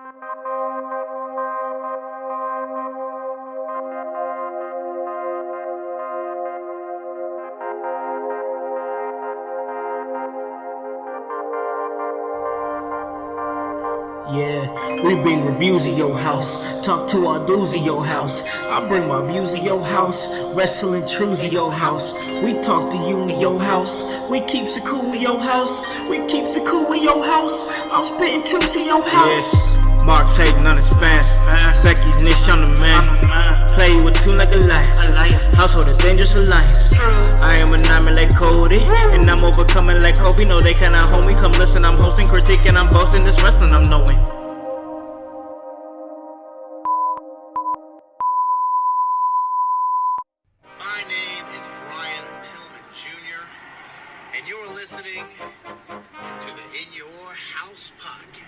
Yeah, we bring reviews of your house, talk to our dudes of your house. I bring my views of your house, wrestling truths of your house. We talk to you in your house, we keeps it cool in your house, we keeps it cool in your house. I'm spitting truths in your house. Yes, Mark's hating on his fans, Becky's niche on the man. Play with two like a lion, household a dangerous alliance. I am a diamond like Cody, and I'm overcoming like Kobe. No, they cannot hold me. Come listen, I'm hosting, critiquing, I'm boasting. This wrestling I'm knowing. My name is Brian Pillman Jr., and you're listening to the In Your House podcast.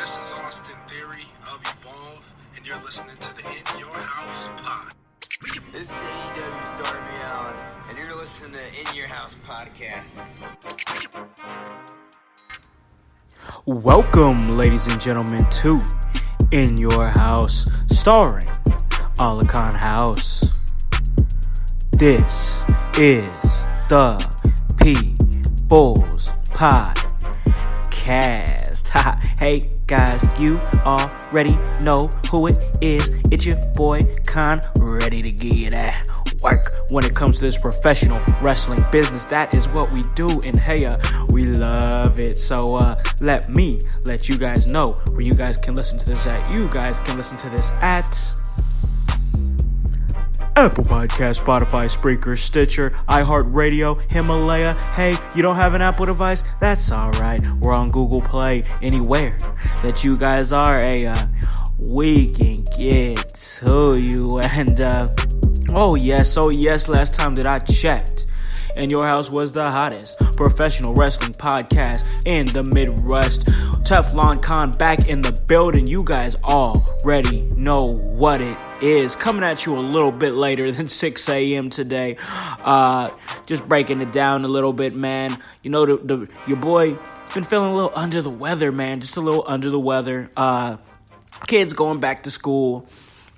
This is Austin Theory of Evolve, and you're listening to the In Your House pod. This is AEW's Darby Allin, and you're listening to In Your House podcast. Welcome, ladies and gentlemen, to In Your House, starring Alakan House. This is the People's Podcast. Hey guys, you already know who it is. It's your boy Khan, ready to get at work when it comes to this professional wrestling business. That is what we do, and hey, we love it. So let me let you guys know where you guys can listen to this at. You guys can listen to this at Apple Podcast, Spotify, Spreaker, Stitcher, iHeartRadio, Himalaya. Hey, you don't have an Apple device? That's alright. We're on Google Play. Anywhere that you guys are, we can get to you. And, oh yes, last time that I checked, In Your House was the hottest professional wrestling podcast in the Midwest. Teflon Khan back in the building. You guys already know what it is. Coming at you a little bit later than 6 a.m. today. Just breaking it down a little bit, man. You know, your boy been feeling a little under the weather, man. Just a little under the weather. Kids going back to school.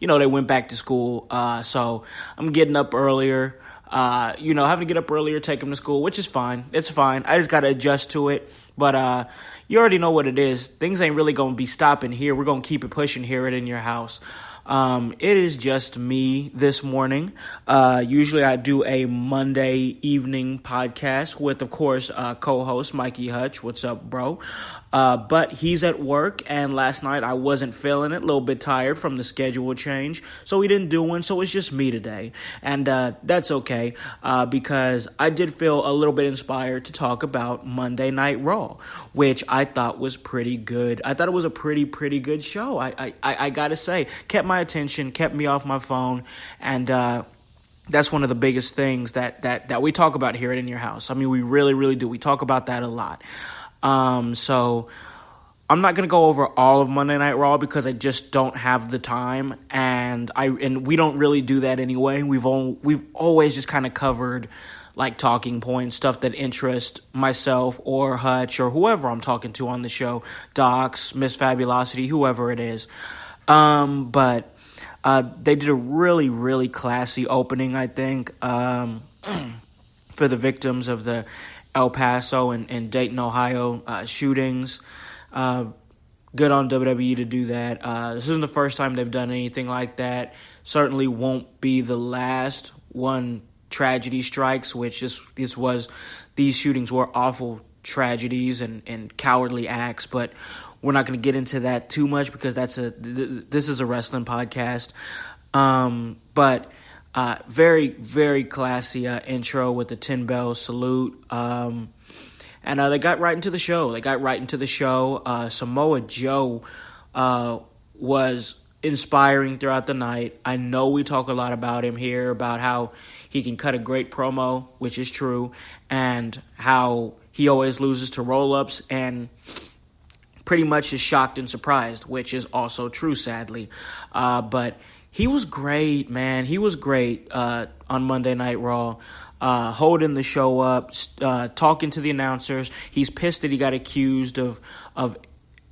You know, they went back to school. So I'm getting up earlier. Having to get up earlier, take them to school, which is fine. It's fine. I just got to adjust to it. But you already know what it is. Things ain't really going to be stopping here. We're going to keep it pushing here at In Your House. It is just me this morning. Usually I do a Monday evening podcast with, of course, co-host Mikey Hutch. What's up, bro? But he's at work, and last night I wasn't feeling it, a little bit tired from the schedule change, so we didn't do one, so it's just me today, and that's okay, because I did feel a little bit inspired to talk about Monday Night Raw, which I thought was pretty good. I thought it was a pretty good show. I gotta say, kept my attention, kept me off my phone, and that's one of the biggest things that we talk about here at In Your House. I mean, we really do. We talk about that a lot. So I'm not going to go over all of Monday Night Raw because I just don't have the time, and we don't really do that anyway. We've always just kind of covered like talking points, stuff that interest myself or Hutch or whoever I'm talking to on the show, Docs, Miss Fabulosity, whoever it is. But they did a really classy opening, I think, for the victims of the El Paso and Dayton, Ohio shootings. Good on WWE to do that. This isn't the first time they've done anything like that. Certainly won't be the last. One tragedy strikes, which these shootings were awful tragedies and cowardly acts, but we're not going to get into that too much because this is a wrestling podcast. But very classy intro with the 10 bell salute. And they got right into the show. Samoa Joe was inspiring throughout the night. I know we talk a lot about him here, about how he can cut a great promo, which is true, and how he always loses to roll-ups and pretty much is shocked and surprised, which is also true, sadly. But he was great, man. He was great on Monday Night Raw, holding the show up, talking to the announcers. He's pissed that he got accused of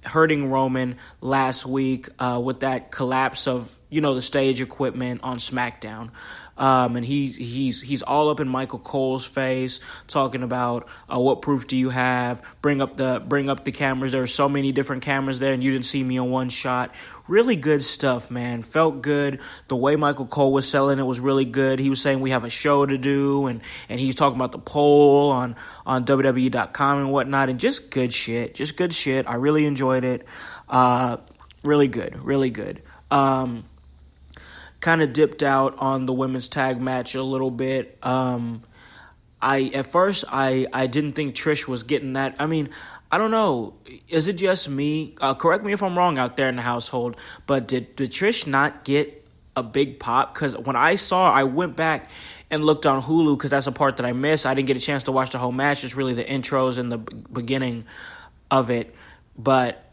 hurting Roman last week with that collapse of, the stage equipment on SmackDown. And he's all up in Michael Cole's face, talking about what proof do you have? Bring up the cameras. There are so many different cameras there, and you didn't see me on one shot. Really good stuff, man. Felt good. The way Michael Cole was selling it was really good. He was saying we have a show to do, and he was talking about the poll on WWE.com and whatnot, and just good shit. Just good shit. I really enjoyed it. Really good. Kind of dipped out on the women's tag match a little bit. At first I didn't think Trish was getting that. I mean, I don't know. Is it just me? Correct me if I'm wrong out there in the household, but did Trish not get a big pop? Because when I went back and looked on Hulu, because that's a part that I missed. I didn't get a chance to watch the whole match. It's really the intros and the beginning of it. But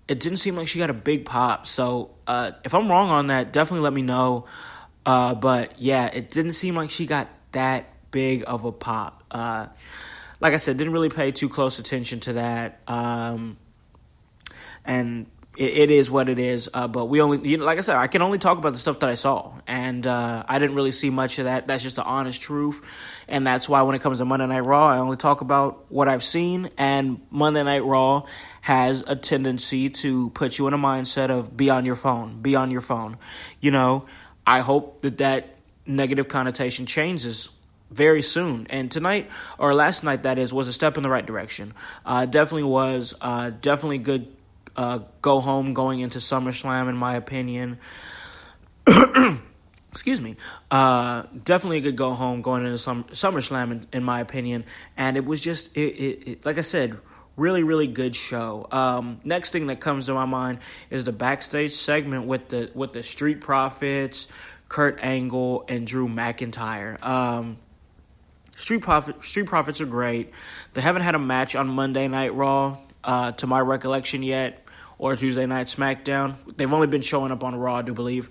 it didn't seem like she got a big pop. So if I'm wrong on that, definitely let me know. But yeah, it didn't seem like she got that big of a pop. Like I said, didn't really pay too close attention to that. And it is what it is. But we only, like I said, I can only talk about the stuff that I saw. And I didn't really see much of that. That's just the honest truth. And that's why when it comes to Monday Night Raw, I only talk about what I've seen. And Monday Night Raw has a tendency to put you in a mindset of be on your phone. I hope that negative connotation changes very soon. And tonight, or last night that is, was a step in the right direction. Definitely was. Definitely good go home going into SummerSlam, in my opinion. Excuse me. Definitely a good go home going into SummerSlam, in my opinion. And it was just, it like I said, really, really good show. Next thing that comes to my mind is the backstage segment with the Street Profits, Kurt Angle, and Drew McIntyre. Street Profits are great. They haven't had a match on Monday Night Raw, to my recollection yet, or Tuesday Night SmackDown. They've only been showing up on Raw, I do believe.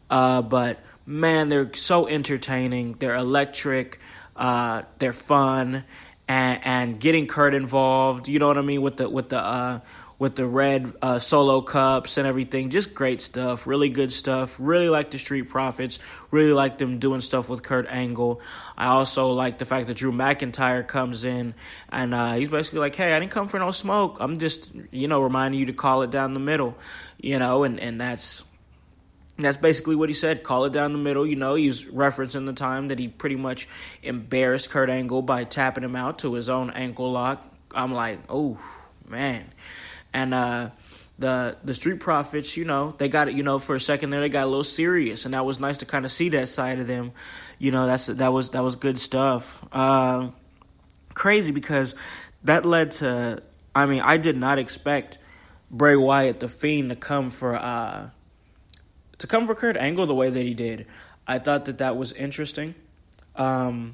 But man, they're so entertaining. They're electric. They're fun, and getting Kurt involved. You know what I mean, with the red solo cups and everything. Just great stuff. Really good stuff. Really like the Street Profits. Really like them doing stuff with Kurt Angle. I also like the fact that Drew McIntyre comes in and he's basically like, hey, I didn't come for no smoke. I'm just, reminding you to call it down the middle. And that's basically what he said. Call it down the middle. He was referencing the time that he pretty much embarrassed Kurt Angle by tapping him out to his own ankle lock. I'm like, oh, man. And the Street Profits, they got it, for a second there, they got a little serious. And that was nice to kind of see that side of them. That was good stuff. Crazy because that led to, I did not expect Bray Wyatt, the Fiend, to come for Kurt Angle the way that he did. I thought that was interesting. I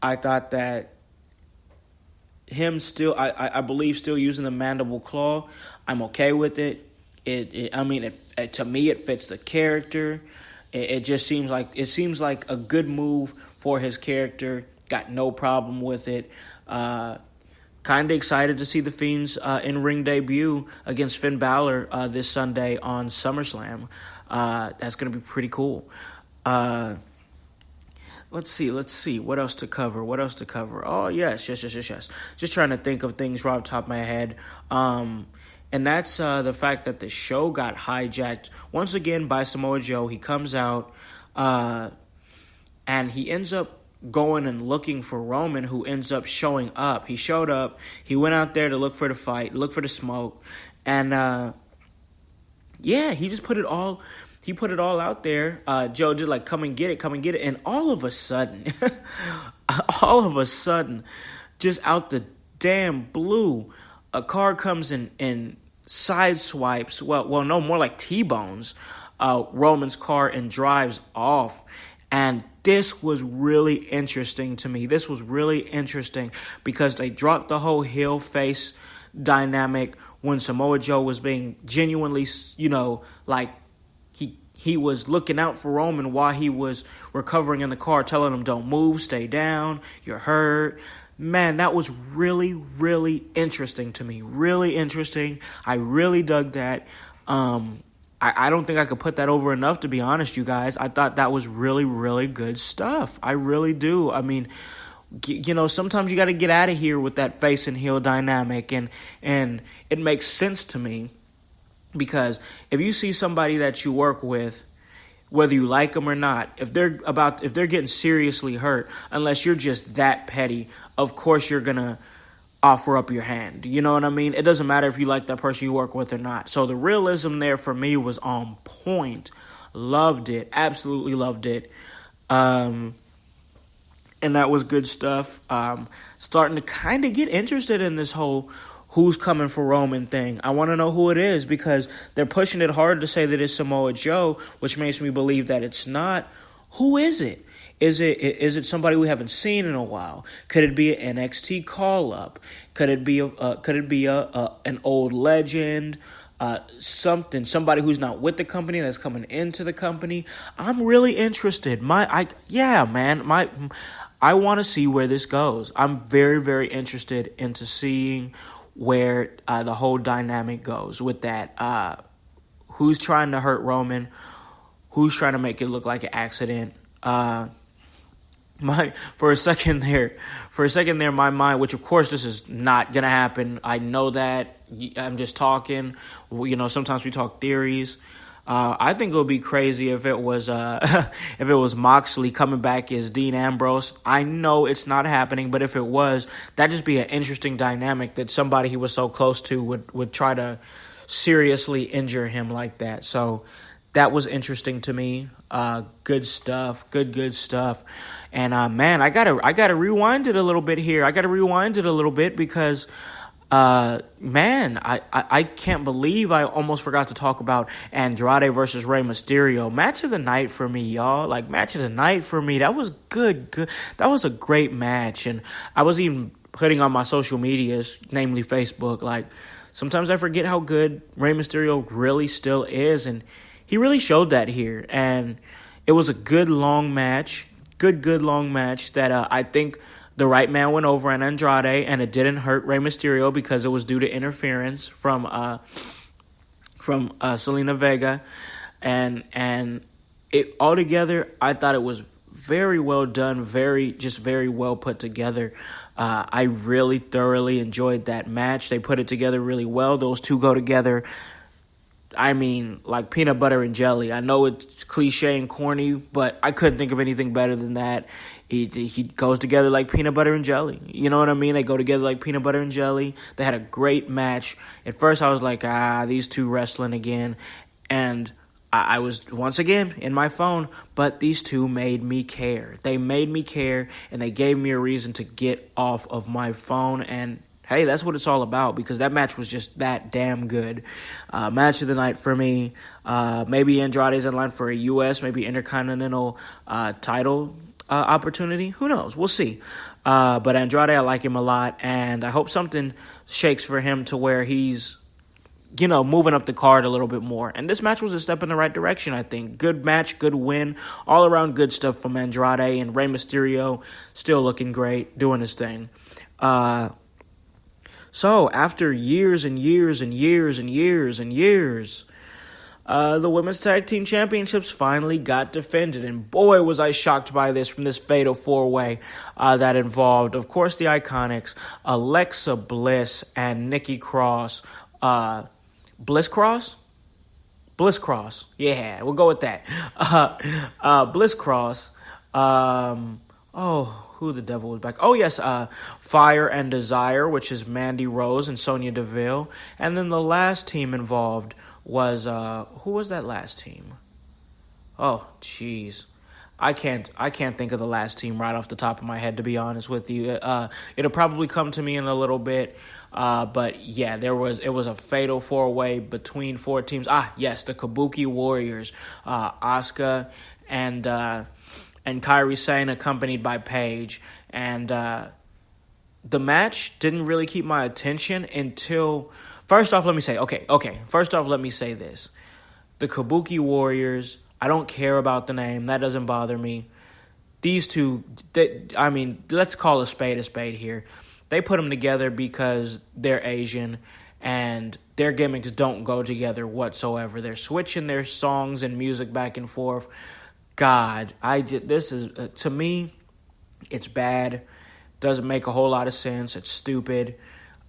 thought that him still, I believe, still using the mandible claw, I'm okay with it. To me, it fits the character. It just seems like a good move for his character. Got no problem with it. Kind of excited to see the Fiend's in-ring debut against Finn Balor this Sunday on SummerSlam. That's going to be pretty cool. Let's see. What else to cover? Oh, yes. Just trying to think of things right off the top of my head. And that's the fact that the show got hijacked once again by Samoa Joe. He comes out and he ends up going and looking for Roman, who ends up showing up. He showed up. He went out there to look for the fight, look for the smoke. And, he just put it all... He put it all out there. Joe did like, come and get it. And all of a sudden, just out the damn blue, a car comes in and sideswipes, well, no, more like T-bones, Roman's car and drives off. And this was really interesting to me. This was really interesting because they dropped the whole heel face dynamic when Samoa Joe was being genuinely, he was looking out for Roman while he was recovering in the car, telling him, don't move, stay down, you're hurt. man, that was really, really interesting to me. Really interesting. I really dug that. I don't think I could put that over enough, to be honest, you guys. I thought that was really, really good stuff. I really do. I mean, sometimes you got to get out of here with that face and heel dynamic, and it makes sense to me, because if you see somebody that you work with, whether you like them or not, if they're getting seriously hurt, unless you're just that petty, of course you're gonna offer up your hand. You know what I mean? It doesn't matter if you like that person you work with or not. So the realism there for me was on point. Loved it. Absolutely loved it. And that was good stuff. Starting to kind of get interested in this whole who's coming for Roman thing. I want to know who it is, because they're pushing it hard to say that it's Samoa Joe, which makes me believe that it's not. Who is it? Is it somebody we haven't seen in a while? Could it be an NXT call-up? Could it be an old legend? Somebody who's not with the company that's coming into the company? I'm really interested. I want to see where this goes. I'm very, very interested into seeing where the whole dynamic goes with that. Who's trying to hurt Roman? Who's trying to make it look like an accident? For a second there, my mind, which of course this is not gonna happen. I know that. I'm just talking. Sometimes we talk theories. I think it would be crazy if it was Moxley coming back as Dean Ambrose. I know it's not happening, but if it was, that'd just be an interesting dynamic, that somebody he was so close to would try to seriously injure him like that. So that was interesting to me. Good stuff. Good stuff. And man, I gotta rewind it a little bit here. Because man, I can't believe I almost forgot to talk about Andrade versus Rey Mysterio. Match of the night for me, y'all. Match of the night for me. That was good. That was a great match. And I was even putting on my social medias, namely Facebook, sometimes I forget how good Rey Mysterio really still is. And he really showed that here. And it was a good long match. Good long match that I think the right man went over on Andrade, and it didn't hurt Rey Mysterio because it was due to interference from Selena Vega, and it altogether, I thought it was very well done, very well put together. I really thoroughly enjoyed that match. They put it together really well. Those two go together, I mean, like peanut butter and jelly. I know it's cliche and corny, but I couldn't think of anything better than that. He goes together like peanut butter and jelly. You know what I mean? They go together like peanut butter and jelly. They had a great match. At first, I was like, these two wrestling again. And I was, once again, in my phone. But these two made me care. They made me care, and they gave me a reason to get off of my phone. And hey, that's what it's all about, because that match was just that damn good. Match of the night for me. Maybe Andrade's in line for a U.S., maybe Intercontinental title opportunity. Who knows? We'll see. But Andrade, I like him a lot, and I hope something shakes for him to where he's, moving up the card a little bit more. And this match was a step in the right direction, I think. Good match, good win. All around good stuff from Andrade, and Rey Mysterio still looking great, doing his thing. So, after years and years and years and years and years, the Women's Tag Team Championships finally got defended. And boy, was I shocked by this from this fatal four-way that involved, of course, the Iconics, Alexa Bliss and Nikki Cross. Bliss Cross? Bliss Cross. Yeah, we'll go with that. Bliss Cross. Who the devil was back? Oh, yes, Fire and Desire, which is Mandy Rose and Sonya Deville. And then the last team involved was, who was that last team? Oh, jeez. I can't think of the last team right off the top of my head, to be honest with you. It'll probably come to me in a little bit. But yeah, it was a fatal four-way between four teams. Yes, the Kabuki Warriors, Asuka and Kairi Sane, accompanied by Paige. And the match didn't really keep my attention until... First off, let me say this. The Kabuki Warriors, I don't care about the name. That doesn't bother me. these two, let's call a spade here. They put them together because they're Asian and their gimmicks don't go together whatsoever. They're switching their songs and music back and forth. God, this is, to me, it's bad. Doesn't make a whole lot of sense. It's stupid.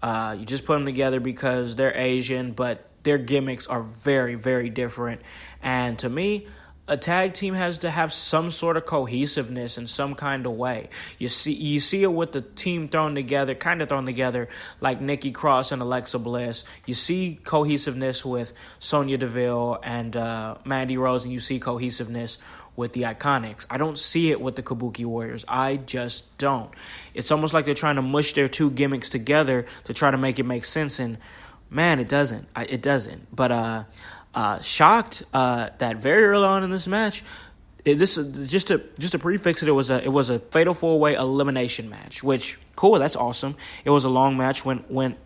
You just put them together because they're Asian, but their gimmicks are very, very different. And to me, a tag team has to have some sort of cohesiveness in some kind of way. You see it with the team kind of thrown together, like Nikki Cross and Alexa Bliss. You see cohesiveness with Sonya Deville and Mandy Rose, and you see cohesiveness with the Iconics. I don't see it with the Kabuki Warriors. I just don't. It's almost like they're trying to mush their two gimmicks together to try to make it make sense, and man, it doesn't. It doesn't. But shocked that very early on in this match, just to prefix it, it was a fatal 4-way elimination match. Which cool, that's awesome. It was a long match, went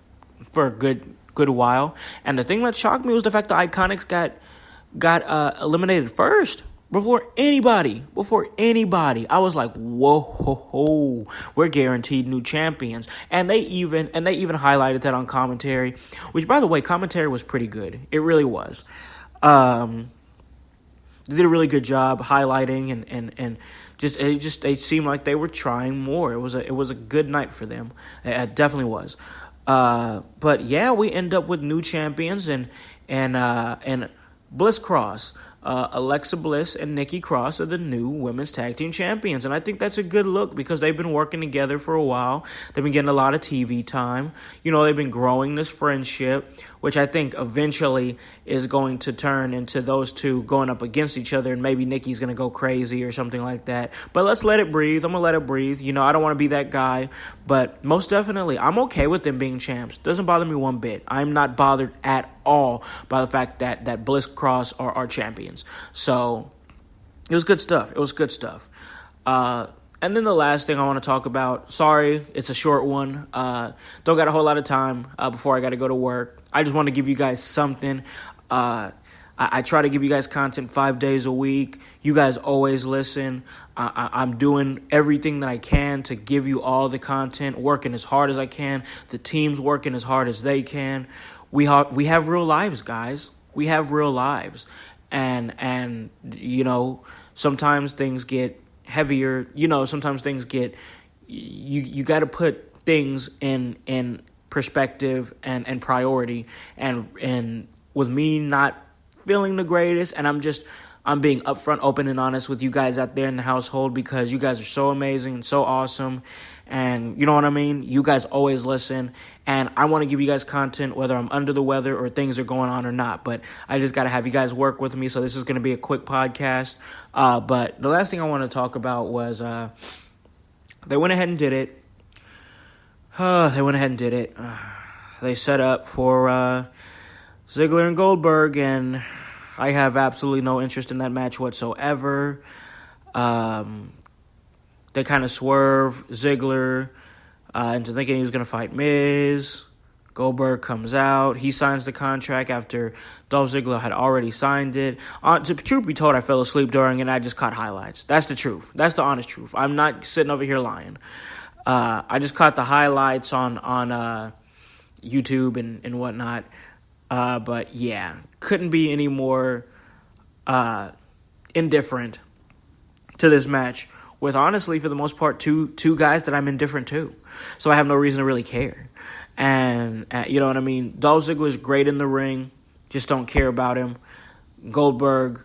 for a good while. And the thing that shocked me was the fact the Iconics got eliminated first. Before anybody. I was like, whoa, we're guaranteed new champions. And they even highlighted that on commentary, which, by the way, commentary was pretty good. It really was. They did a really good job highlighting and they seemed like they were trying more. It was a good night for them. It definitely was. But yeah, we end up with new champions and Bliss Cross. Alexa Bliss and Nikki Cross are the new women's tag team champions. And I think that's a good look because they've been working together for a while. They've been getting a lot of TV time. They've been growing this friendship, which I think eventually is going to turn into those two going up against each other, and maybe Nikki's going to go crazy or something like that. But let's let it breathe. I'm going to let it breathe. I don't want to be that guy. But most definitely, I'm okay with them being champs. Doesn't bother me one bit. I'm not bothered at all by the fact that Bliss Cross are champions. So it was good stuff. And then the last thing I want to talk about, sorry, it's a short one. Don't got a whole lot of time before I got to go to work. I just want to give you guys something. I try to give you guys content 5 days a week. You guys always listen. I'm doing everything that I can to give you all the content, working as hard as I can. The team's working as hard as they can. We have real lives, guys. We have real lives. And sometimes things get heavier. Sometimes things get, you got to put things in perspective and priority. And with me not feeling the greatest, and I'm being upfront, open, and honest with you guys out there in the household because you guys are so amazing and so awesome. And you know what I mean? You guys always listen. And I want to give you guys content whether I'm under the weather or things are going on or not. But I just got to have you guys work with me. So this is going to be a quick podcast. But the last thing I want to talk about was they went ahead and did it. They set up for Ziggler and Goldberg, and I have absolutely no interest in that match whatsoever. They kind of swerve Ziggler into thinking he was going to fight Miz. Goldberg comes out. He signs the contract after Dolph Ziggler had already signed it. To truth be told, I fell asleep during it and I just caught highlights. That's the truth. That's the honest truth. I'm not sitting over here lying. I just caught the highlights on YouTube and whatnot. But yeah, couldn't be any more indifferent to this match with, honestly, for the most part, two guys that I'm indifferent to. So I have no reason to really care. And you know what I mean? Dolph Ziggler's great in the ring. Just don't care about him. Goldberg,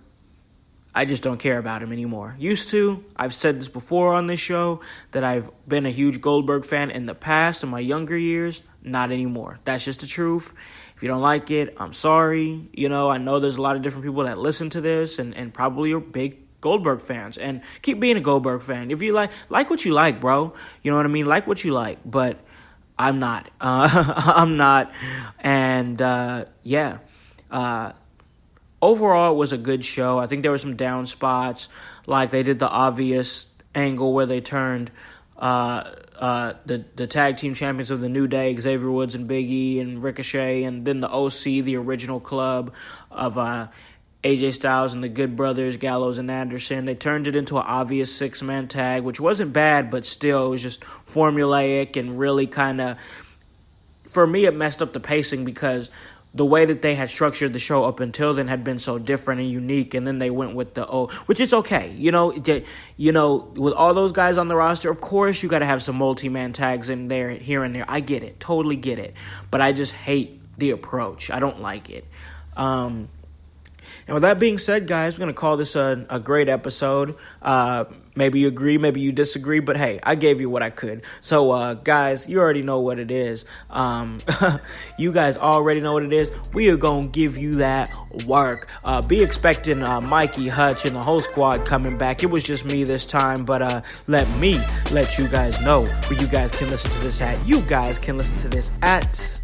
I just don't care about him anymore. Used to. I've said this before on this show, that I've been a huge Goldberg fan in the past, in my younger years. Not anymore. That's just the truth. If you don't like it, I'm sorry. I know there's a lot of different people that listen to this and probably are big Goldberg fans. And keep being a Goldberg fan. If you like what you like, bro. You know what I mean? Like what you like. But I'm not. I'm not. And, yeah. Overall, it was a good show. I think there were some down spots. Like they did the obvious angle where they turned the tag team champions of the New Day, Xavier Woods and Big E and Ricochet, and then the OC, the original club of AJ Styles and the Good Brothers, Gallows and Anderson. They turned it into an obvious six-man tag, which wasn't bad, but still it was just formulaic and really kind of, for me, it messed up the pacing because the way that they had structured the show up until then had been so different and unique, and then they went with the which is okay. With all those guys on the roster, of course you got to have some multi-man tags in there, here and there. I get it, totally get it, but I just hate the approach. I don't like it. And with that being said, guys, we're going to call this a great episode. Maybe you agree, maybe you disagree, but hey, I gave you what I could. So, guys, you already know what it is. You guys already know what it is. We are going to give you that work. Be expecting Mikey, Hutch, and the whole squad coming back. It was just me this time, but let me let you guys know where you guys can listen to this at. You guys can listen to this at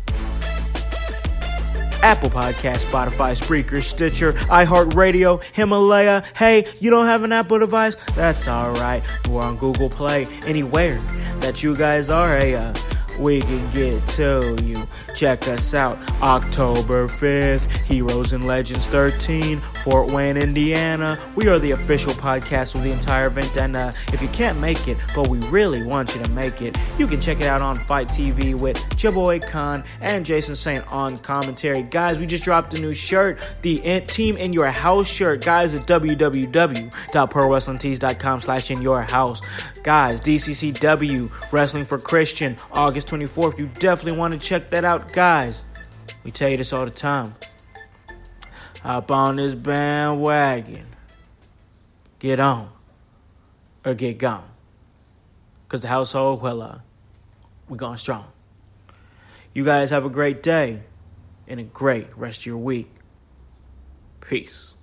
Apple Podcasts, Spotify, Spreaker, Stitcher, iHeartRadio, Himalaya. Hey, you don't have an Apple device? That's alright. We're on Google Play. Anywhere that you guys are, we can get to you. Check us out October 5th, Heroes and Legends 13, Fort Wayne, Indiana. We are the official podcast of the entire event, and if you can't make it, but we really want you to make it, you can check it out on Fight TV with your boy Khan and Jason Saint on commentary. Guys, we just dropped a new shirt, the Team In Your House shirt. Guys, at www.prowrestlingtees.com/inyourhouse. Guys, DCCW, Wrestling for Christian, August 24th. You definitely want to check that out, guys. We tell you this all the time. Hop on this bandwagon. Get on. Or get gone. Because the household, well, we're going strong. You guys have a great day and a great rest of your week. Peace.